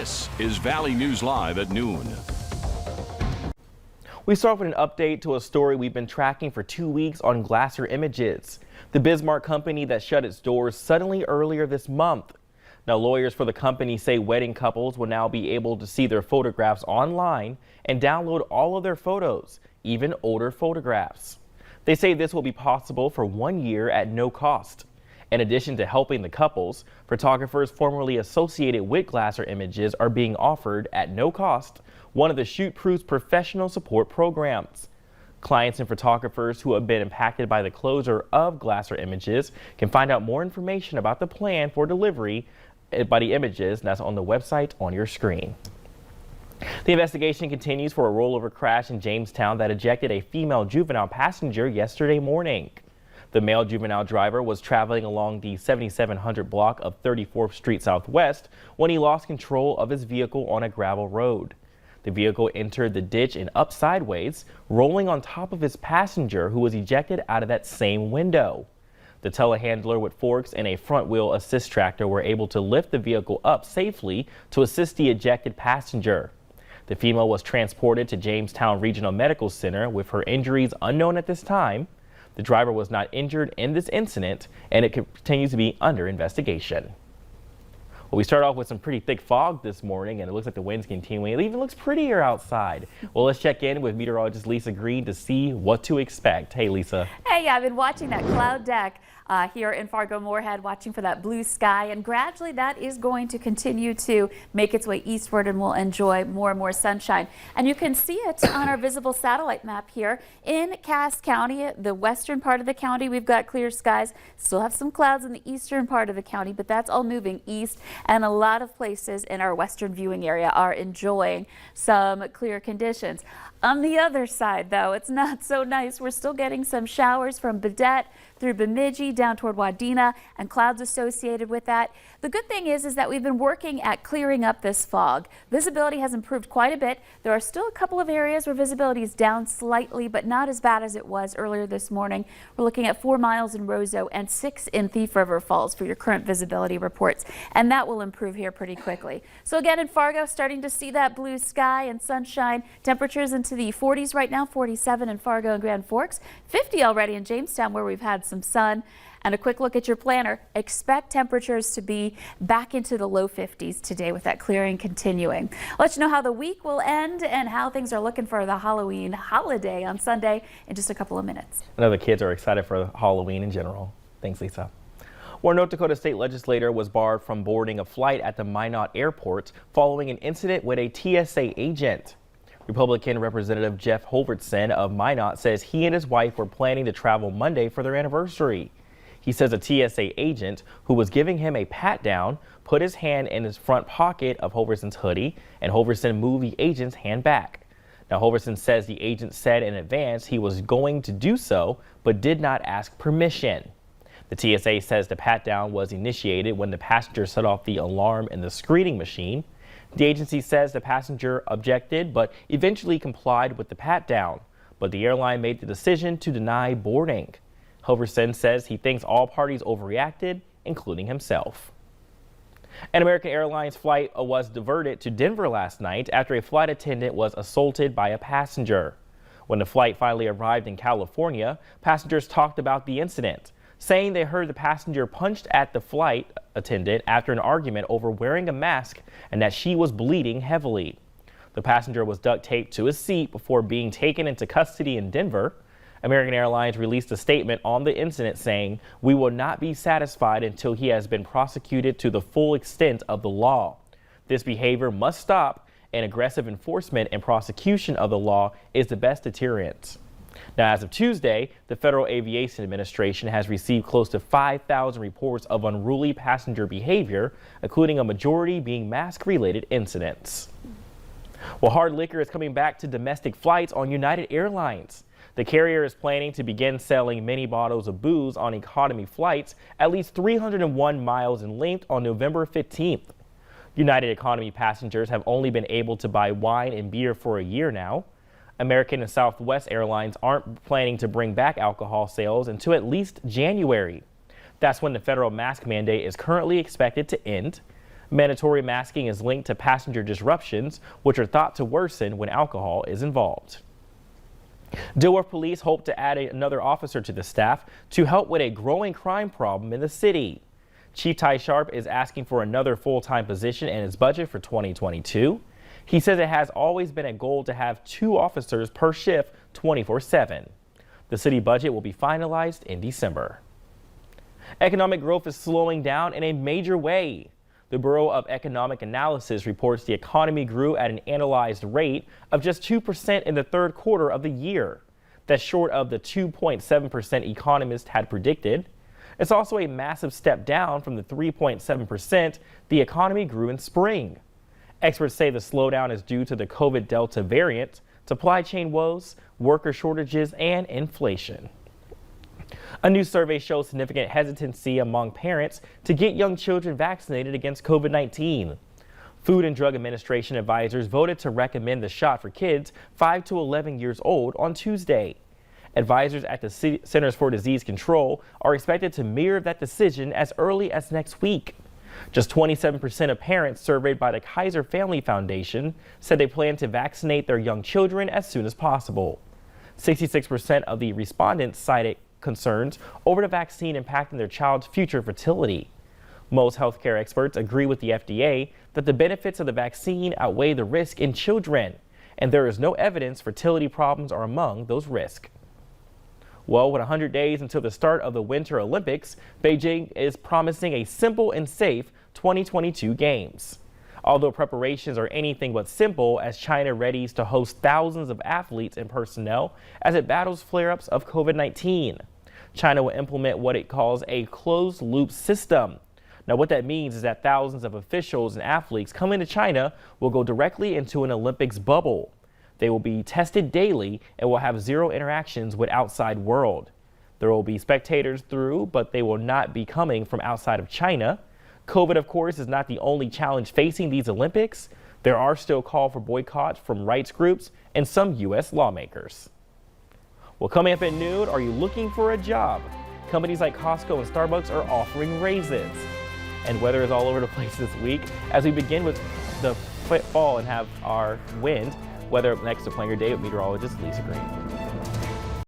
This is Valley News Live at noon. We start with an update to a story we've been tracking for 2 weeks on Glasser Images, the Bismarck company that shut its doors suddenly earlier this month. Now, lawyers for the company say wedding couples will now be able to see their photographs online and download all of their photos, even older photographs. They say this will be possible for 1 year at no cost. In addition to helping the couples, photographers formerly associated with Glasser Images are being offered at no cost one of the Shoot Proof's professional support programs. Clients and photographers who have been impacted by the closure of Glasser Images can find out more information about the plan for delivery by the images that's on the website on your screen. The investigation continues for a rollover crash in Jamestown that ejected a female juvenile passenger yesterday morning. The male juvenile driver was traveling along the 7700 block of 34th Street Southwest when he lost control of his vehicle on a gravel road. The vehicle entered the ditch and up sideways, rolling on top of his passenger, who was ejected out of that same window. The telehandler with forks and a front wheel assist tractor were able to lift the vehicle up safely to assist the ejected passenger. The female was transported to Jamestown Regional Medical Center with her injuries unknown at this time. The driver was not injured in this incident, and it continues to be under investigation. Well, we start off with some pretty thick fog this morning, and it looks like the wind's continuing. It even looks prettier outside. Well, let's check in with meteorologist Lisa Green to see what to expect. Hey, Lisa. Hey, I've been watching that cloud deck here in Fargo-Moorhead, watching for that blue sky, and gradually that is going to continue to make its way eastward, and we'll enjoy more and more sunshine. And you can see it on our visible satellite map here in Cass County, the western part of the county. We've got clear skies, still have some clouds in the eastern part of the county, but that's all moving east, and a lot of places in our western viewing area are enjoying some clear conditions. On the other side, though, it's not so nice. We're still getting some showers from Baudette through Bemidji down toward Wadena, and clouds associated with that. The good thing is that we've been working at clearing up this fog. Visibility has improved quite a bit. There are still a couple of areas where visibility is down slightly, but not as bad as it was earlier this morning. We're looking at 4 miles in Roseau and 6 in Thief River Falls for your current visibility reports, and that will improve here pretty quickly. So again, in Fargo, starting to see that blue sky and sunshine. Temperatures into the 40s right now, 47 in Fargo and Grand Forks, 50 already in Jamestown, where we've had some sun. And a quick look at your planner. Expect temperatures to be back into the low 50s today with that clearing continuing. I'll let you know how the week will end and how things are looking for the Halloween holiday on Sunday in just a couple of minutes. I know the kids are excited for Halloween in general. Thanks, Lisa. Well, North Dakota State Legislator was barred from boarding a flight at the Minot Airport following an incident with a TSA agent. Republican Representative Jeff Holvertson of Minot says he and his wife were planning to travel Monday for their anniversary. He says a TSA agent who was giving him a pat down put his hand in his front pocket of Holvertson's hoodie, and Holvertson moved the agent's hand back. Now, Holvertson says the agent said in advance he was going to do so, but did not ask permission. The TSA says the pat down was initiated when the passenger set off the alarm in the screening machine. The agency says the passenger objected, but eventually complied with the pat down, but the airline made the decision to deny boarding. Holvertson says he thinks all parties overreacted, including himself. An American Airlines flight was diverted to Denver last night after a flight attendant was assaulted by a passenger. When the flight finally arrived in California, passengers talked about the incident, saying they heard the passenger punched at the flight attendant after an argument over wearing a mask and that she was bleeding heavily. The passenger was duct taped to his seat before being taken into custody in Denver. American Airlines released a statement on the incident saying, "We will not be satisfied until he has been prosecuted to the full extent of the law. This behavior must stop, and aggressive enforcement and prosecution of the law is the best deterrent." Now, as of Tuesday, the Federal Aviation Administration has received close to 5,000 reports of unruly passenger behavior, including a majority being mask-related incidents. Well, hard liquor is coming back to domestic flights on United Airlines. The carrier is planning to begin selling mini bottles of booze on economy flights at least 301 miles in length on November 15th. United Economy passengers have only been able to buy wine and beer for a year now. American and Southwest Airlines aren't planning to bring back alcohol sales until at least January. That's when the federal mask mandate is currently expected to end. Mandatory masking is linked to passenger disruptions, which are thought to worsen when alcohol is involved. Dilworth Police hope to add another officer to the staff to help with a growing crime problem in the city. Chief Ty Sharp is asking for another full-time position in his budget for 2022. He says it has always been a goal to have 2 officers per shift 24/7. The city budget will be finalized in December. Economic growth is slowing down in a major way. The Bureau of Economic Analysis reports the economy grew at an analyzed rate of just 2% in the third quarter of the year. That's short of the 2.7% economists had predicted. It's also a massive step down from the 3.7% the economy grew in spring. Experts say the slowdown is due to the COVID Delta variant, supply chain woes, worker shortages, and inflation. A new survey shows significant hesitancy among parents to get young children vaccinated against COVID-19. Food and Drug Administration advisors voted to recommend the shot for kids 5 to 11 years old on Tuesday. Advisors at the Centers for Disease Control are expected to mirror that decision as early as next week. Just 27% of parents surveyed by the Kaiser Family Foundation said they plan to vaccinate their young children as soon as possible. 66% of the respondents cited concerns over the vaccine impacting their child's future fertility. Most healthcare experts agree with the FDA that the benefits of the vaccine outweigh the risk in children, and there is no evidence fertility problems are among those risks. Well, with 100 days until the start of the Winter Olympics, Beijing is promising a simple and safe 2022 Games. Although preparations are anything but simple, as China readies to host thousands of athletes and personnel as it battles flare-ups of COVID-19. China will implement what it calls a closed-loop system. Now, what that means is that thousands of officials and athletes coming to China will go directly into an Olympics bubble. They will be tested daily and will have zero interactions with outside world. There will be spectators through, but they will not be coming from outside of China. COVID, of course, is not the only challenge facing these Olympics. There are still calls for boycotts from rights groups and some U.S. lawmakers. Well, coming up at noon, are you looking for a job? Companies like Costco and Starbucks are offering raises. And weather is all over the place this week as we begin with the fall and have our wind. Weather up next to Plan Your Day with meteorologist Lisa Green.